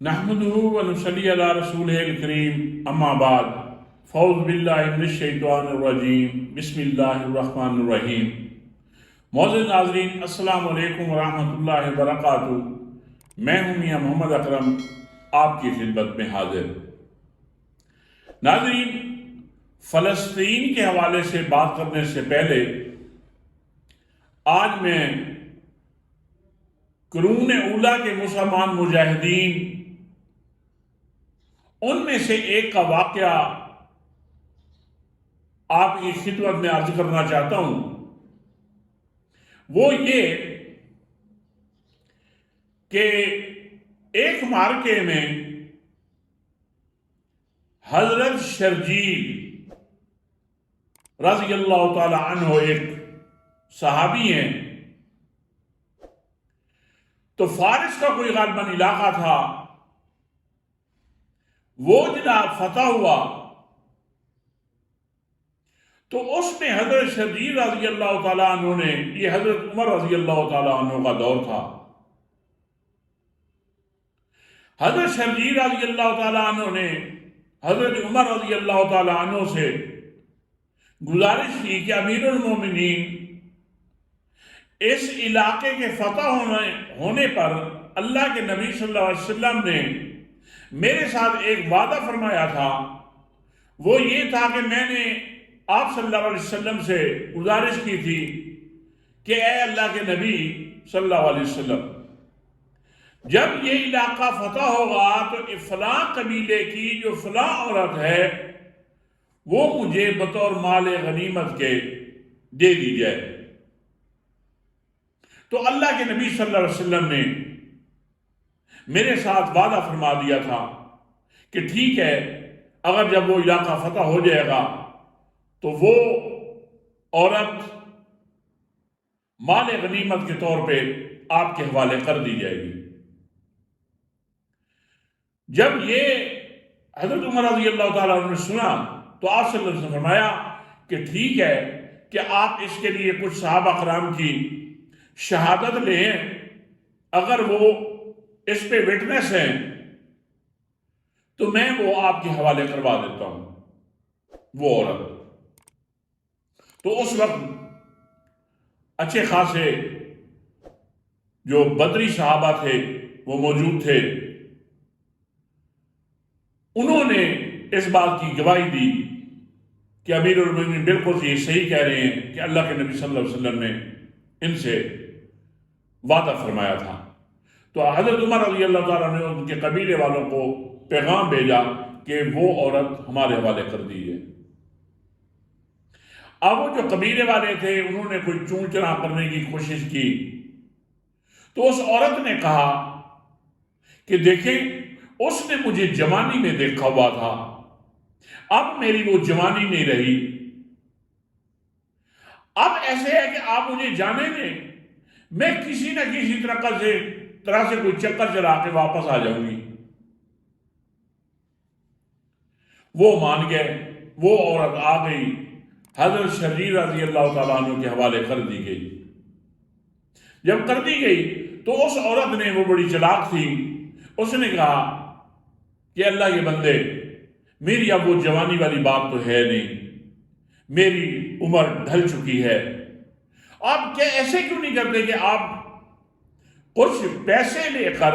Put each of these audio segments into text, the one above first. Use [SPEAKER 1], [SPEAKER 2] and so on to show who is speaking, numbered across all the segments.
[SPEAKER 1] نحمده ونصلي على رسوله الكريم اما بعد فاعوذ باللہ من الشیطان الرجیم بسم اللہ الرحمن الرحیم۔ معزز ناظرین، السلام علیکم ورحمۃ اللہ وبرکاتہ۔ میں ہوں میاں محمد اکرم، آپ کی خدمت میں حاضر۔ ناظرین، فلسطین کے حوالے سے بات کرنے سے پہلے آج میں قرون اولیٰ کے مسلمان مجاہدین ان میں سے ایک کا واقعہ آپ کی خدمت میں عرض کرنا چاہتا ہوں۔ وہ یہ کہ ایک معرکے میں حضرت شرجیل رضی اللہ تعالی عنہ ایک صحابی ہیں، تو فارس کا کوئی غالباً علاقہ تھا، وہ جناب فتح ہوا، تو اس میں حضرت شرجیل رضی اللہ تعالیٰ عنہ نے، یہ حضرت عمر رضی اللہ تعالیٰ عنہ کا دور تھا، حضرت شرجیل رضی اللہ تعالیٰ عنہ نے حضرت عمر رضی اللہ تعالیٰ عنہ سے گزارش کی کہ امیر المومنین، اس علاقے کے فتح ہونے پر اللہ کے نبی صلی اللہ علیہ وسلم نے میرے ساتھ ایک وعدہ فرمایا تھا۔ وہ یہ تھا کہ میں نے آپ صلی اللہ علیہ وسلم سے گزارش کی تھی کہ اے اللہ کے نبی صلی اللہ علیہ وسلم، جب یہ علاقہ فتح ہوگا تو فلاں قبیلے کی جو فلاں عورت ہے وہ مجھے بطور مال غنیمت کے دے دی جائے۔ تو اللہ کے نبی صلی اللہ علیہ وسلم نے میرے ساتھ وعدہ فرما دیا تھا کہ ٹھیک ہے، اگر جب وہ علاقہ فتح ہو جائے گا تو وہ عورت مال غنیمت کے طور پہ آپ کے حوالے کر دی جائے گی۔ جب یہ حضرت عمر رضی اللہ تعالیٰ عنہ نے سنا تو آپ صلی اللہ علیہ وسلم نے فرمایا کہ ٹھیک ہے کہ آپ اس کے لیے کچھ صحابہ کرام کی شہادت لیں، اگر وہ اس پہ وٹنس ہیں تو میں وہ آپ کے حوالے کروا دیتا ہوں وہ عورت۔ تو اس وقت اچھے خاصے جو بدری صحابہ تھے وہ موجود تھے، انہوں نے اس بات کی گواہی دی کہ امیر المومنین بالکل یہ صحیح کہہ رہے ہیں کہ اللہ کے نبی صلی اللہ علیہ وسلم نے ان سے وعدہ فرمایا تھا۔ تو حضرت عمر رضی اللہ تعالیٰ نے ان کے قبیلے والوں کو پیغام بھیجا کہ وہ عورت ہمارے حوالے کر دی ہے۔ اب وہ جو قبیلے والے تھے انہوں نے کوئی چون چرا کرنے کی کوشش کی، تو اس عورت نے کہا کہ دیکھیں، اس نے مجھے جوانی میں دیکھا ہوا تھا، اب میری وہ جوانی نہیں رہی، اب ایسے ہے کہ آپ مجھے جانے دیں، میں کسی نہ کسی طرح سے کوئی چکر چلا کے واپس آ جاؤں گی۔ وہ مان گئے، وہ عورت آ گئی، حضرت شرجیل رضی اللہ تعالیٰ عنہ کے حوالے کر دی گئی۔ جب کر دی گئی تو اس عورت نے، وہ بڑی چلاک تھی، اس نے کہا کہ اللہ کے بندے، میری اب وہ جوانی والی بات تو ہے نہیں، میری عمر ڈھل چکی ہے، آپ کیا ایسے کیوں نہیں کرتے کہ آپ کچھ پیسے لے کر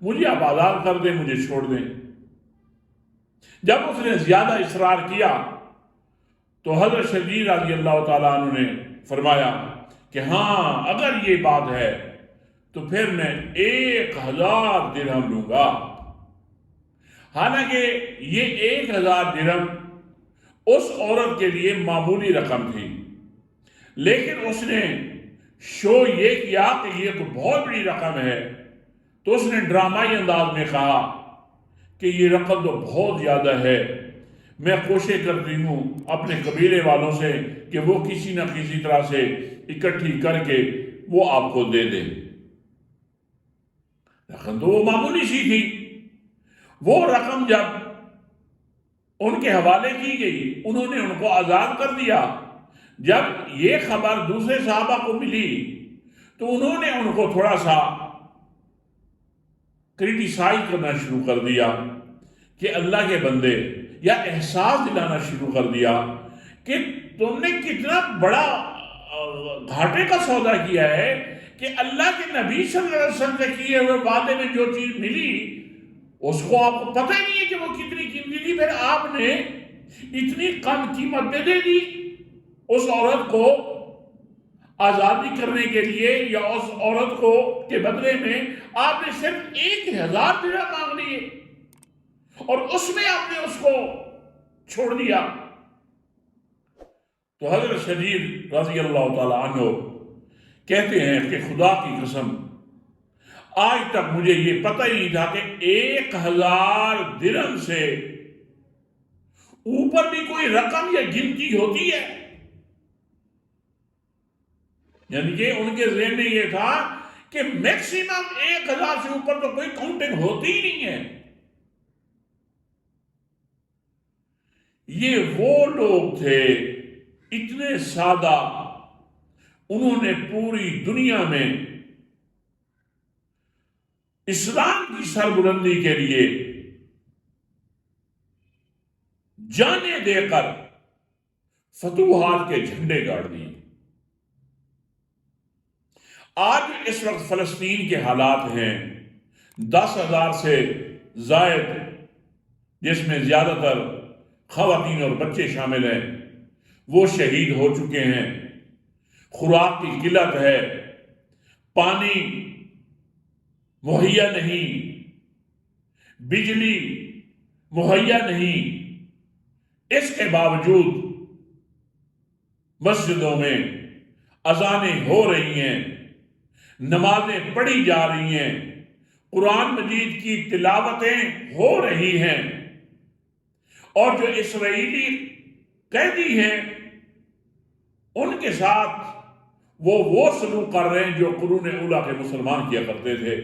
[SPEAKER 1] مجھے آپ آزاد کر دیں، مجھے چھوڑ دیں۔ جب اس نے زیادہ اصرار کیا تو حضرت شرجیل رضی اللہ تعالیٰ عنہ نے فرمایا کہ ہاں، اگر یہ بات ہے تو پھر میں 1000 درہم لوں گا۔ حالانکہ یہ 1000 درہم اس عورت کے لیے معمولی رقم تھی، لیکن اس نے شو یہ کیا کہ یہ تو بہت بڑی رقم ہے، تو اس نے ڈرامائی انداز میں کہا کہ یہ رقم تو بہت زیادہ ہے، میں کوشش کرتی ہوں اپنے قبیلے والوں سے کہ وہ کسی نہ کسی طرح سے اکٹھی کر کے وہ آپ کو دے دیں۔ رقم تو وہ معمولی سی تھی، وہ رقم جب ان کے حوالے کی گئی، انہوں نے ان کو آزاد کر دیا۔ جب یہ خبر دوسرے صحابہ کو ملی تو انہوں نے ان کو تھوڑا سا کرٹیسائز کرنا شروع کر دیا کہ اللہ کے بندے، یا احساس دلانا شروع کر دیا کہ تم نے کتنا بڑا گھاٹے کا سودا کیا ہے کہ اللہ کے نبی صلی اللہ علیہ وسلم سے کیے ہوئے وعدے میں جو چیز ملی اس کو آپ کو پتہ ہی نہیں ہے کہ وہ کتنی قیمتی تھی، پھر آپ نے اتنی کم قیمت میں دے دی اس عورت کو آزادی کرنے کے لیے، یا اس عورت کو کے بدلے میں آپ نے صرف 1000 درہم مانگ لیے اور اس میں آپ نے اس کو چھوڑ دیا۔ تو حضرت شریر رضی اللہ تعالی عنہ کہتے ہیں کہ خدا کی قسم آج تک مجھے یہ پتہ ہی نہیں تھا کہ 1000 درہم سے اوپر بھی کوئی رقم یا گنتی ہوتی ہے، یعنی کہ ان کے ذہن میں یہ تھا کہ میکسیمم 1000 سے اوپر تو کوئی کاؤنٹنگ ہوتی ہی نہیں ہے۔ یہ وہ لوگ تھے اتنے سادہ، انہوں نے پوری دنیا میں اسلام کی سربلندی کے لیے جانیں دے کر فتوحات کے جھنڈے گاڑ دیے۔ آج اس وقت فلسطین کے حالات ہیں 10,000 سے زائد، جس میں زیادہ تر خواتین اور بچے شامل ہیں، وہ شہید ہو چکے ہیں۔ خوراک کی قلت ہے، پانی مہیا نہیں، بجلی مہیا نہیں، اس کے باوجود مسجدوں میں اذانیں ہو رہی ہیں، نمازیں پڑھی جا رہی ہیں، قرآن مجید کی تلاوتیں ہو رہی ہیں، اور جو اسرائیلی قیدی ہیں ان کے ساتھ وہ سلوک کر رہے ہیں جو قرون اولیٰ کے مسلمان کیا کرتے تھے،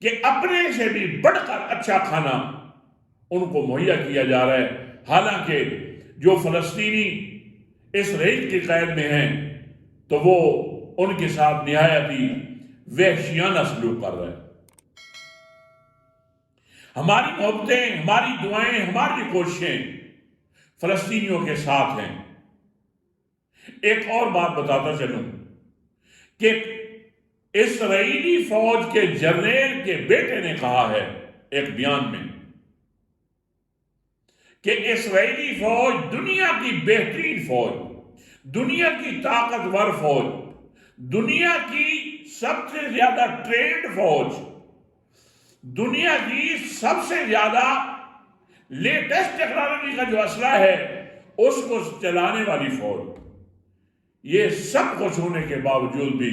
[SPEAKER 1] کہ اپنے سے بھی بڑھ کر اچھا کھانا ان کو مہیا کیا جا رہا ہے، حالانکہ جو فلسطینی اسرائیل کی قید میں ہیں تو وہ ان کے ساتھ نہایت ہی وحشیانہ سلوک کر رہے ہیں۔ ہماری محبتیں، ہماری دعائیں، ہماری کوششیں فلسطینیوں کے ساتھ ہیں۔ ایک اور بات بتاتا چلوں کہ اسرائیلی فوج کے جنرل کے بیٹے نے کہا ہے ایک بیان میں کہ اسرائیلی فوج دنیا کی بہترین فوج، دنیا کی طاقتور فوج، دنیا کی سب سے زیادہ ٹرینڈ فوج، دنیا کی سب سے زیادہ لیٹسٹ ٹیکنالوجی کا جو اسلحہ ہے اس کو چلانے والی فوج۔ یہ سب کچھ ہونے کے باوجود بھی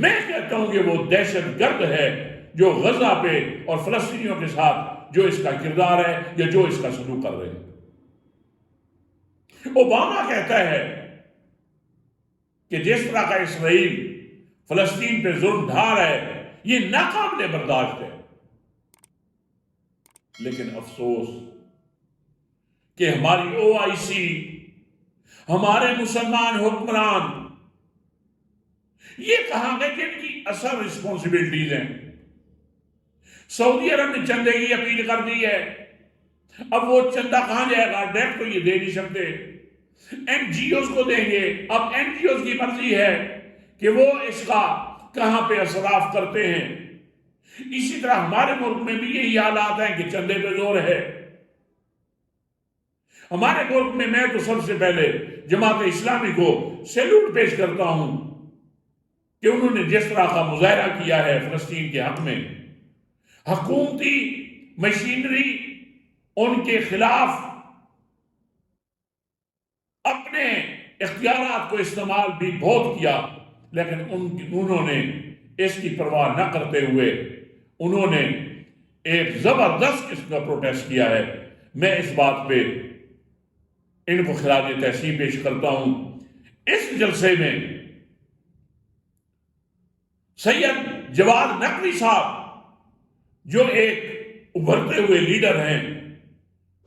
[SPEAKER 1] میں کہتا ہوں کہ وہ دہشت گرد ہے جو غزہ پہ اور فلسطینیوں کے ساتھ جو اس کا کردار ہے یا جو اس کا سلوک کر رہے ہیں۔ اوباما کہتا ہے کہ جس طرح کا اسرائیل فلسطین پہ ظلم ڈھا رہا ہے یہ ناقابل برداشت ہے، لیکن افسوس کہ ہماری OIC، ہمارے مسلمان حکمران یہ کہاں گئے کہ ان کی اصل رسپانسبلٹیز ہیں۔ سعودی عرب نے چندے کی اپیل کر دی ہے، اب وہ چندہ کہاں جائے گا؟ ڈائریکٹ تو یہ دے نہیں سکتے، NGOs کو دیں گے۔ اب NGOs کی مرضی ہے کہ وہ اس کا کہاں پہ اصراف کرتے ہیں۔ اسی طرح ہمارے ملک میں بھی یہی حالات ہیں کہ چندے پہ زور ہے۔ ہمارے ملک میں میں تو سب سے پہلے جماعت اسلامی کو سیلوٹ پیش کرتا ہوں کہ انہوں نے جس طرح کا مظاہرہ کیا ہے فلسطین کے حق میں، حکومتی مشینری ان کے خلاف اپنے اختیارات کو استعمال بھی بہت کیا، لیکن انہوں نے اس کی پرواہ نہ کرتے ہوئے انہوں نے ایک زبردست قسم کا پروٹیسٹ کیا ہے۔ میں اس بات پہ ان کو خراج تحسین پیش کرتا ہوں۔ اس جلسے میں سید جواد نقوی صاحب جو ایک ابھرتے ہوئے لیڈر ہیں،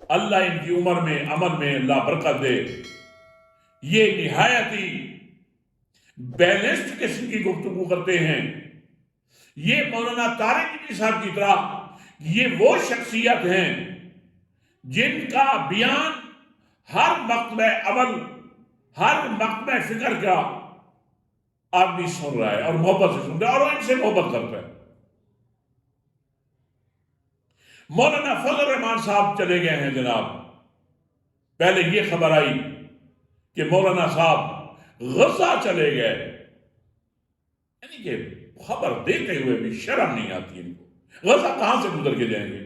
[SPEAKER 1] اللہ ان کی عمر میں عمل میں اللہ برکت دے، یہ نہایت ہی بیلنسڈ قسم کی گفتگو کرتے ہیں، یہ مولانا طارق علی صاحب کی طرح یہ وہ شخصیت ہیں جن کا بیان ہر مکتبہ اول، ہر مکتبہ فکر کا آدمی سن رہا ہے اور محبت سے سن رہا ہے اور ان سے محبت کرتا ہے۔ مولانا فضل الرحمان صاحب چلے گئے ہیں جناب، پہلے یہ خبر آئی کہ مولانا صاحب غزہ چلے گئے، یعنی کہ خبر دیتے ہوئے بھی شرم نہیں آتی ان کو، غزہ کہاں سے گزر کے جائیں گے؟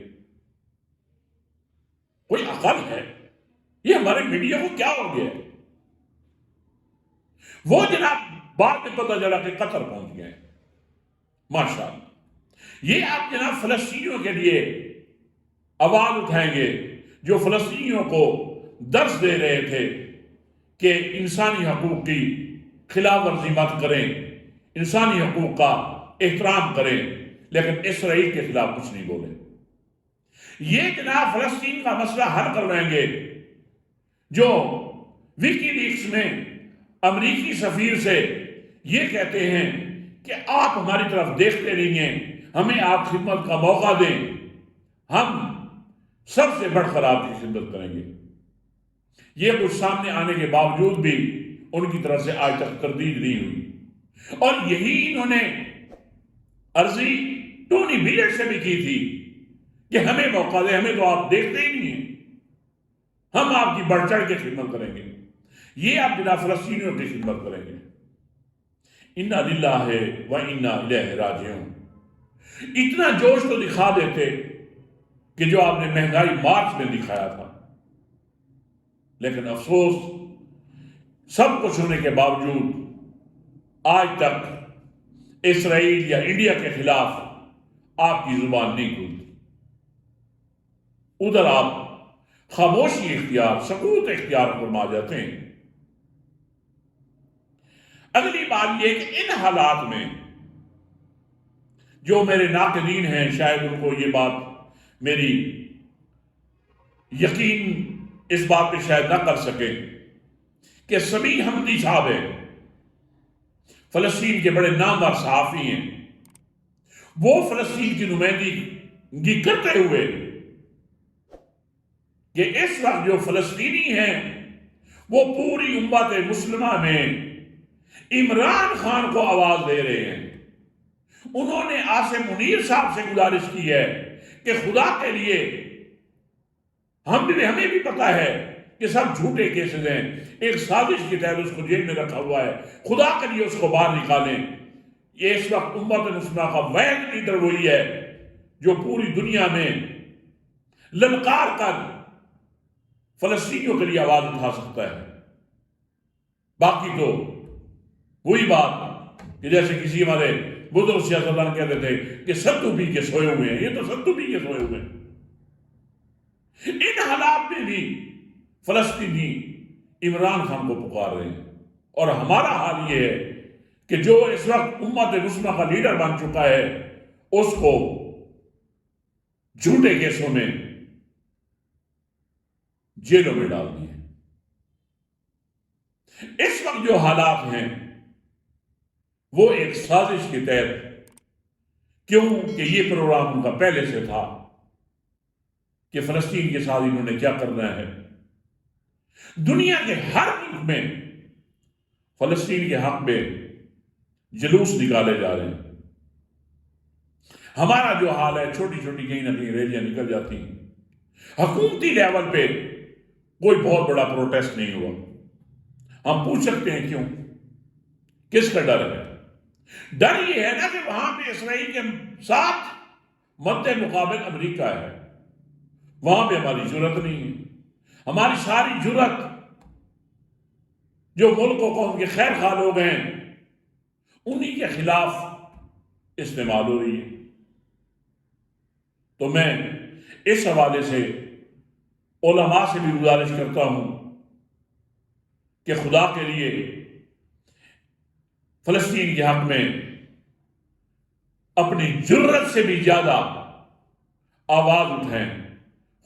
[SPEAKER 1] کوئی عقل ہے؟ یہ ہمارے میڈیا کو کیا ہو گیا؟ وہ جناب بعد میں پتہ چلا کہ قطر پہنچ گئے، ماشاءاللہ۔ یہ آپ جناب فلسطینیوں کے لیے آواز اٹھائیں گے جو فلسطینیوں کو درس دے رہے تھے کہ انسانی حقوق کی خلاف ورزی مت کریں، انسانی حقوق کا احترام کریں، لیکن اسرائیل کے خلاف کچھ نہیں بولیں۔ یہ جناب فلسطین کا مسئلہ حل کروائیں گے جو ویکی لیکس میں امریکی سفیر سے یہ کہتے ہیں کہ آپ ہماری طرف دیکھتے رہیے، ہمیں آپ خدمت کا موقع دیں، ہم سب سے بڑھ کر آپ کی خدمت کریں گے۔ یہ کچھ سامنے آنے کے باوجود بھی ان کی طرف سے آج تک تردید نہیں ہوئی، اور یہی انہوں نے عرضی ٹونی بلیئر سے بھی کی تھی کہ ہمیں موقع دیں، ہمیں تو آپ دیکھتے ہی نہیں ہیں، ہم آپ کی بڑھ چڑھ کے خدمت کریں گے۔ یہ آپ جناب فلسطینیوں کی خدمت کریں گے۔ انا للہ و انا الیہ راجعون۔ اتنا جوش تو دکھا دیتے کہ جو آپ نے مہنگائی مارچ میں دکھایا تھا، لیکن افسوس سب کچھ ہونے کے باوجود آج تک اسرائیل یا انڈیا کے خلاف آپ کی زبان نہیں کھلتی۔ ادھر آپ خاموشی اختیار، سکوت اختیار فرما جاتے ہیں۔ اگلی بات یہ کہ ان حالات میں جو میرے ناقدین ہیں شاید ان کو یہ بات میری یقین اس بات پہ شاید نہ کر سکے کہ سمیع حمدی صاحب ہیں، فلسطین کے بڑے نامور صحافی ہیں، وہ فلسطین کی نمائندگی کرتے ہوئے کہ اس وقت جو فلسطینی ہیں وہ پوری امت مسلمہ میں عمران خان کو آواز دے رہے ہیں۔ انہوں نے عاصم منیر صاحب سے گزارش کی ہے کہ خدا کے لیے ہمیں بھی پتا ہے کہ سب جھوٹے کیسز ہیں، ایک سازش کی تحت اس کو جیل میں رکھا ہوا ہے، خدا کے لیے اس کو باہر نکالیں۔ یہ اس وقت امت مسلمہ کا واحد لیڈر وہی ہے جو پوری دنیا میں للکار کر فلسطینیوں کے لیے آواز اٹھا سکتا ہے۔ باقی تو وہی بات کہ جیسے کسی ہمارے بزرگ سیاستدان کہتے تھے کہ ستو پی کے سوئے ہوئے ہیں، یہ تو ستو پی کے سوئے ہوئے ہیں۔ ان حالات میں بھی فلسطینی عمران خان کو پکار رہے ہیں، اور ہمارا حال یہ ہے کہ جو اس وقت امت مسلمہ کا لیڈر بن چکا ہے اس کو جھوٹے کیسوں میں جیلوں میں ڈال دیے۔ اس وقت جو حالات ہیں وہ ایک سازش کے تحت، کیوں کہ یہ پروگرام ان کا پہلے سے تھا کہ فلسطین کے ساتھ انہوں نے کیا کرنا ہے۔ دنیا کے ہر ملک میں فلسطین کے حق میں جلوس نکالے جا رہے ہیں۔ ہمارا جو حال ہے، چھوٹی چھوٹی کہیں نہ کہیں ریلیاں نکل جاتی ہیں، حکومتی لیول پہ کوئی بہت بڑا پروٹیسٹ نہیں ہوا۔ ہم پوچھ سکتے ہیں کیوں؟ کس کا ڈر ہے؟ ڈر یہ ہے نا کہ وہاں پہ اسرائیل کے ساتھ مد مقابل امریکہ ہے، وہاں پہ ہماری جرت نہیں ہے۔ ہماری ساری جرت جو ملک و قوم کے خیر خواہ لوگ ہیں انہی کے خلاف استعمال ہو رہی ہے۔ تو میں اس حوالے سے علماء سے بھی گزارش کرتا ہوں کہ خدا کے لیے فلسطین کے حق میں اپنی جرت سے بھی زیادہ آواز اٹھائیں۔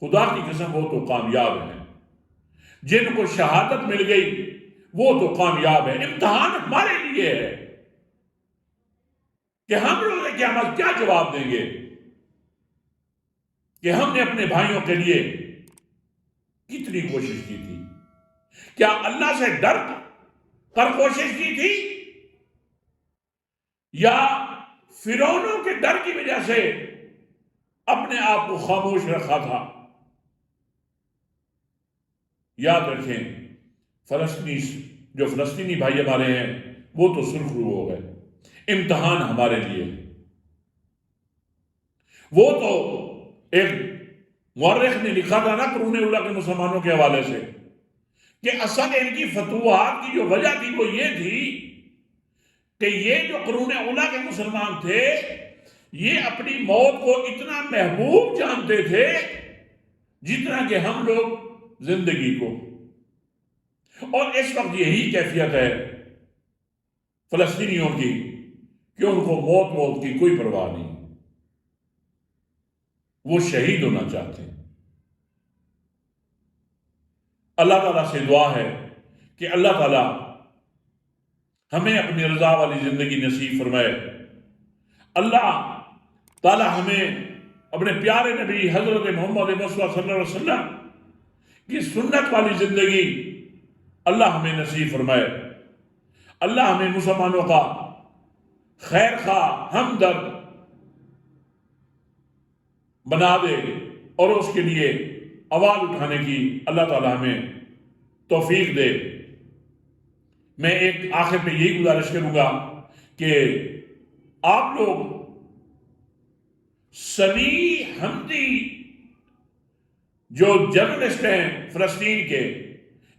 [SPEAKER 1] خدا کی قسم وہ تو کامیاب ہیں، جن کو شہادت مل گئی وہ تو کامیاب ہے۔ امتحان ہمارے لیے ہے کہ ہم لوگ قیامت کیا جواب دیں گے کہ ہم نے اپنے بھائیوں کے لیے کتنی کوشش کی تھی؟ کیا اللہ سے ڈر کر کوشش کی تھی یا فرعونوں کے ڈر کی وجہ سے اپنے آپ کو خاموش رکھا تھا؟ یاد رکھیں، جو فلسطینی بھائی ہمارے ہیں وہ تو سرخرو ہو گئے، امتحان ہمارے لیے۔ وہ تو ایک مورخ نے لکھا تھا نا قرون اولیٰ کے مسلمانوں کے حوالے سے کہ اصل ان کی فتوحات کی جو وجہ تھی وہ یہ تھی کہ یہ جو قرون اولیٰ کے مسلمان تھے یہ اپنی موت کو اتنا محبوب جانتے تھے جتنا کہ ہم لوگ زندگی کو، اور اس وقت یہی کیفیت ہے فلسطینیوں کی کہ ان کو موت کی کوئی پرواہ نہیں، وہ شہید ہونا چاہتے ہیں۔ اللہ تعالیٰ سے دعا ہے کہ اللہ تعالیٰ ہمیں اپنی رضا والی زندگی نصیب فرمائے۔ اللہ تعالیٰ ہمیں اپنے پیارے نبی حضرت محمد مصطفیٰ صلی اللہ علیہ وسلم کی سنت والی زندگی اللہ ہمیں نصیب فرمائے۔ اللہ ہمیں مسلمانوں کا خیر خواہ، ہمدرد بنا دے اور اس کے لیے آواز اٹھانے کی اللہ تعالیٰ ہمیں توفیق دے۔ میں ایک آخر پہ یہی گزارش کروں گا کہ آپ لوگ سمیع حمدی جو جرنلسٹ ہیں فلسطین کے،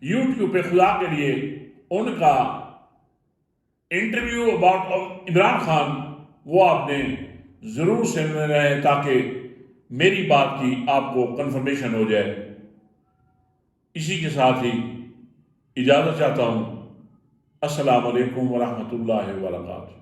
[SPEAKER 1] یوٹیوب پہ خدا کے لیے ان کا انٹرویو اباؤٹ عمران خان وہ آپ نے ضرور سننا ہے تاکہ میری بات کی آپ کو کنفرمیشن ہو جائے۔ اسی کے ساتھ ہی اجازت چاہتا ہوں۔ السلام علیکم ورحمۃ اللہ وبرکاتہ۔